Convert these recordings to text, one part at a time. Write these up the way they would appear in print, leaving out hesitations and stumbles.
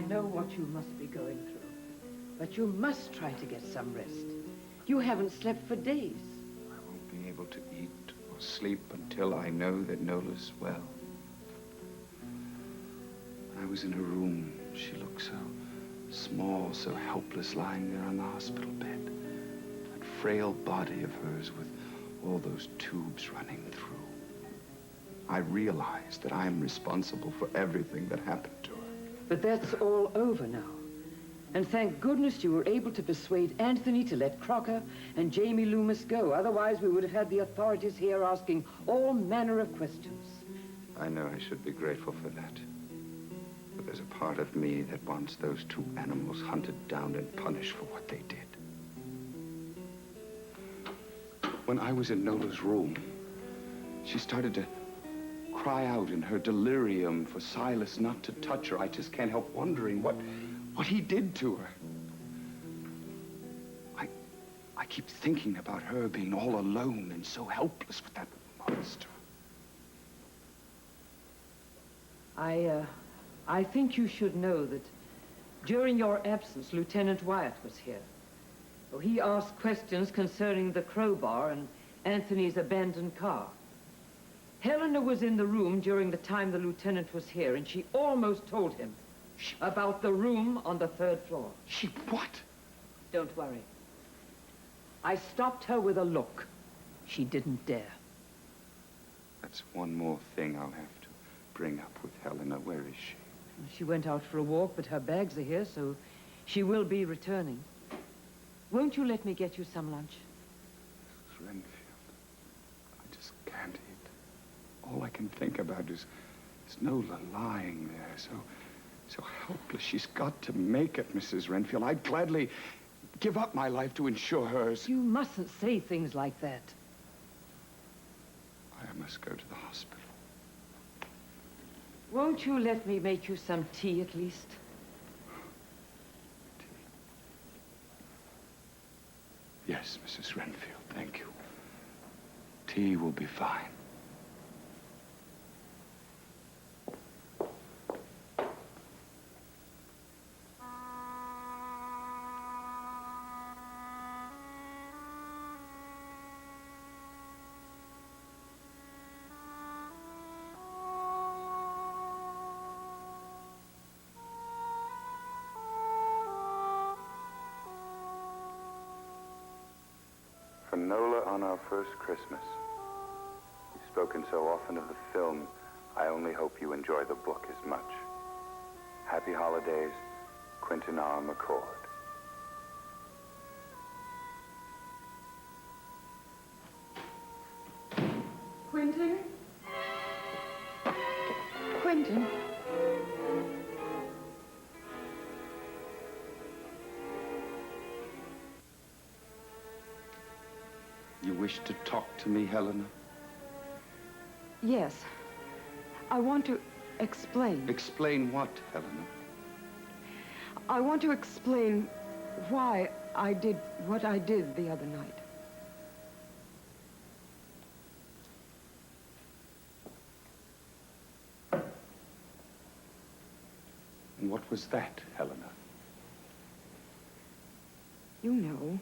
I know what you must be going through, but you must try to get some rest. You haven't slept for days. I won't be able to eat or sleep until I know that Nola's well. When I was in her room, she looked so small, so helpless, lying there on the hospital bed. That frail body of hers with all those tubes running through. I realized that I am responsible for everything that happened to her. But that's all over now. And thank goodness you were able to persuade Anthony to let Crocker and Jamie Loomis go. Otherwise, we would have had the authorities here asking all manner of questions. I know I should be grateful for that. But there's a part of me that wants those two animals hunted down and punished for what they did. When I was in Nola's room, she started to cry out in her delirium for Silas not to touch her. I just can't help wondering what he did to her. I keep thinking about her being all alone and so helpless with that monster. I think you should know that during your absence, Lieutenant Wyatt was here. He asked questions concerning the crowbar and Anthony's abandoned car. Helena was in the room during the time the lieutenant was here, and she almost told him about the room on the 3rd floor. She what? Don't worry. I stopped her with a look. She didn't dare. That's one more thing I'll have to bring up with Helena. Where is she? She went out for a walk, but her bags are here, so she will be returning. Won't you let me get you some lunch? Renfield, I just can't eat. All I can think about is Nola lying there, so helpless. She's got to make it, Mrs. Renfield. I'd gladly give up my life to ensure hers. You mustn't say things like that. I must go to the hospital. Won't you let me make you some tea at least? Tea? Yes, Mrs. Renfield, thank you. Tea will be fine. For Nola on our first Christmas. You've spoken so often of the film, I only hope you enjoy the book as much. Happy holidays, Quint and McCord. Quentin? Quentin? You wish to talk to me, Helena? Yes. I want to explain. Explain what, Helena? I want to explain why I did what I did the other night. And what was that, Helena? You know.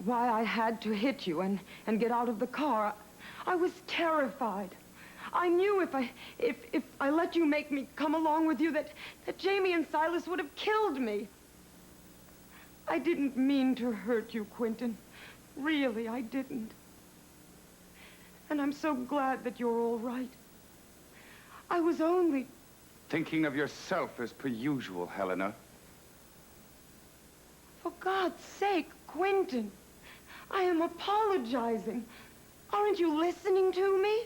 Why I had to hit you and get out of the car. I was terrified. I knew if I let you make me come along with you that Jamie and Silas would have killed me. I didn't mean to hurt you, Quentin. Really, I didn't. And I'm so glad that you're all right. I was only... Thinking of yourself as per usual, Helena. For God's sake, Quentin. I am apologizing. Aren't you listening to me?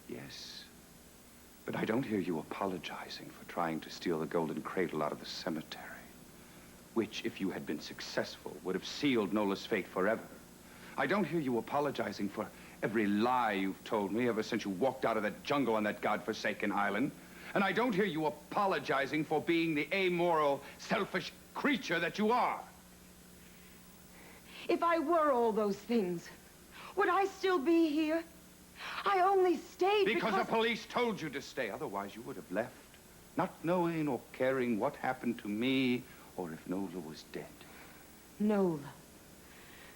Yes. But I don't hear you apologizing for trying to steal the golden cradle out of the cemetery, which, if you had been successful, would have sealed Nola's fate forever. I don't hear you apologizing for every lie you've told me ever since you walked out of that jungle on that godforsaken island. And I don't hear you apologizing for being the amoral, selfish creature that you are. If I were all those things, would I still be here? I only stayed because the police told you to stay. Otherwise, you would have left. not knowing or caring what happened to me or if Nola was dead. Nola.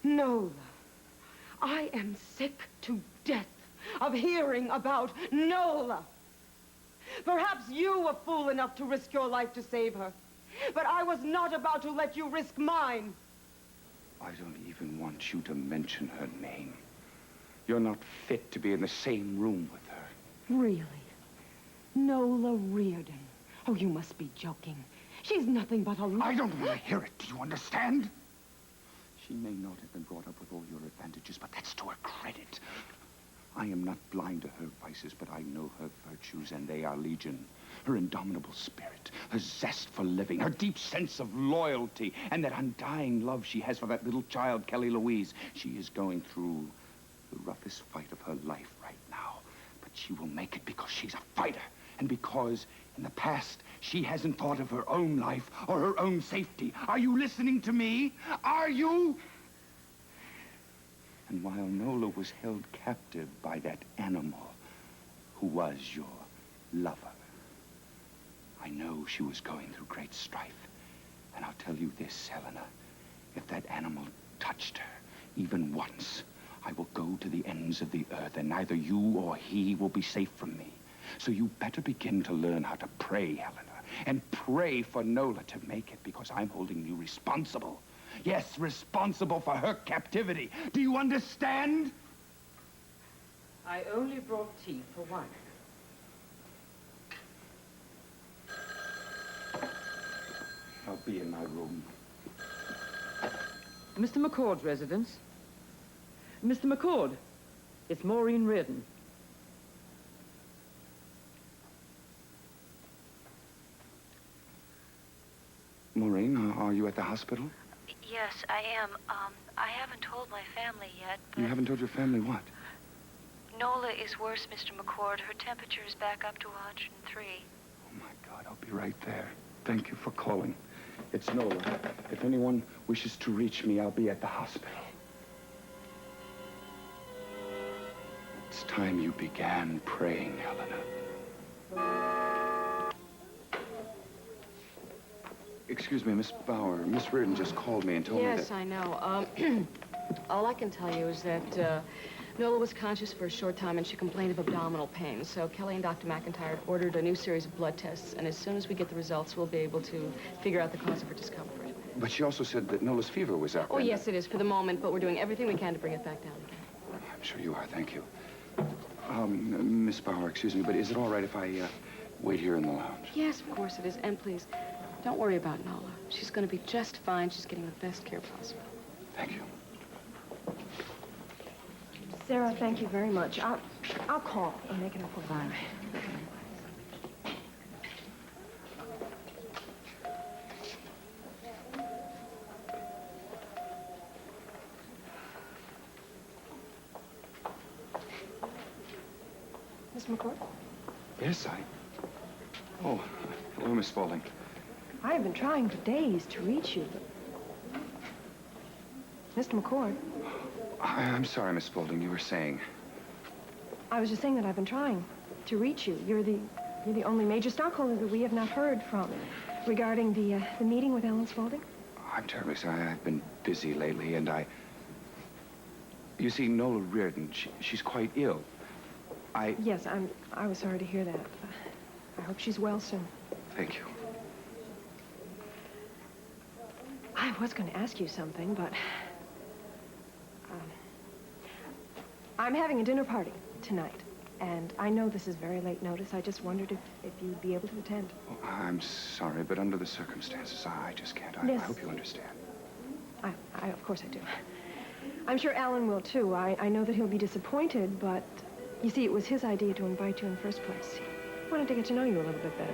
Nola. I am sick to death of hearing about Nola. Perhaps you were fool enough to risk your life to save her. But I was not about to let you risk mine. I don't even want you to mention her name. You're not fit to be in the same room with her. Really? Nola Reardon. Oh, you must be joking. She's nothing but a... I don't want to hear it. Do you understand? She may not have been brought up with all your advantages, but that's to her credit. I am not blind to her vices, but I know her virtues, and they are legion. Her indomitable spirit, her zest for living, her deep sense of loyalty, and that undying love she has for that little child, Kelly Louise. She is going through the roughest fight of her life right now, but she will make it because she's a fighter, and because in the past she hasn't thought of her own life or her own safety. Are you listening to me? Are you? And while Nola was held captive by that animal who was your lover, I know she was going through great strife. And I'll tell you this, Helena, if that animal touched her even once, I will go to the ends of the earth, and neither you or he will be safe from me. So you better begin to learn how to pray, Helena, and pray for Nola to make it, because I'm holding you responsible. Yes, responsible for her captivity. Do you understand? I only brought tea for one. I'll be in my room. Mr. McCord's residence. Mr. McCord, it's Maureen Reardon. Maureen, are you at the hospital? Yes, I am. I haven't told my family yet, but... You haven't told your family what? Nola is worse, Mr. McCord. Her temperature is back up to 103. Oh, my God, I'll be right there. Thank you for calling. It's Nola. If anyone wishes to reach me, I'll be at the hospital. It's time you began praying, Helena. Excuse me, Miss Bauer. Miss Reardon just called me and told me that... Yes, I know. All I can tell you is that Nola was conscious for a short time and she complained of abdominal pain. So Kelly and Dr. McIntyre ordered a new series of blood tests, and as soon as we get the results, we'll be able to figure out the cause of her discomfort. But she also said that Nola's fever was up. Oh, yes, it is for the moment, but we're doing everything we can to bring it back down again. I'm sure you are. Thank you. Miss Bauer, excuse me, but is it all right if I wait here in the lounge? Yes, of course it is. And please, don't worry about Nola. She's going to be just fine. She's getting the best care possible. Thank you. Sarah, thank you very much. I'll call and make it up with Larry. Miss McCord? Yes, Oh, hello, Miss Spaulding. I have been trying for days to reach you, but... Mr. McCord? I'm sorry, Miss Spaulding. You were saying... I was just saying that I've been trying to reach you. You're the only major stockholder that we have not heard from regarding the meeting with Ellen Spaulding. I'm terribly sorry. I've been busy lately, and You see, Nola Reardon, she's quite ill. Yes, I was sorry to hear that. I hope she's well soon. Thank you. I was going to ask you something, but... I'm having a dinner party tonight, and I know this is very late notice. I just wondered if you'd be able to attend. Oh, I'm sorry, but under the circumstances, I just can't. I Yes. hope you understand. Of course I do. I'm sure Alan will, too. I know that he'll be disappointed, but... You see, it was his idea to invite you in the first place. He wanted to get to know you a little bit better.